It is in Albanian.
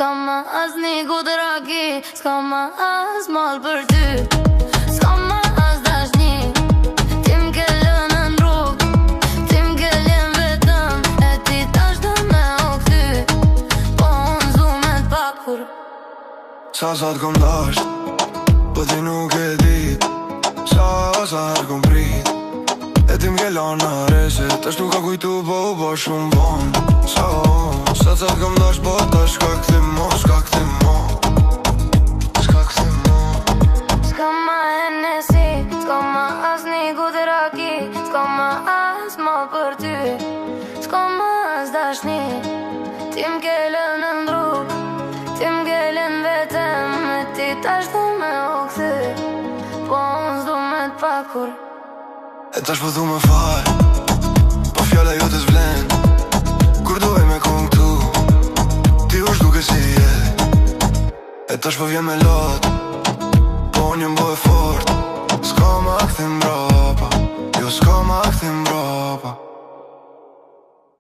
S'ka ma as një gudraki, s'ka ma as mal për ty, s'ka ma as dashni. Ti m'ke lënë në rrug, ti m'ke lënë vetëm, e ti tash do me u kthy, po unë zdu me t'pakur. Sa t'kom dasht, po ti nuk e dit, sa herë kom prit, e ti m'ke lanë në rese, tash nuk ka kujtu po u po shumë vonë. Sa t'kom dasht, po tash s'ka këthi mo, s'ka këthi mo, s'ka këthi mo. S'ka ma Hennessy, s'ka ma as një gudraki, s'ka ma as mal për ty, s'ka ma as dashni. Ti m'ke lënë në rrug, ti m'ke lënë vetëm, e ti tash du me u kthy, po unë s'du me t'pakur. E tash po du me fal, po fjalla jo të s'vlen, kur duaj me kon këtu, ti u shduke si je. E tash po vjen me lot, po unë jëm bo e fort, s'ka ma kthim mbrapa, jo s'ka ma kthim mbrapa.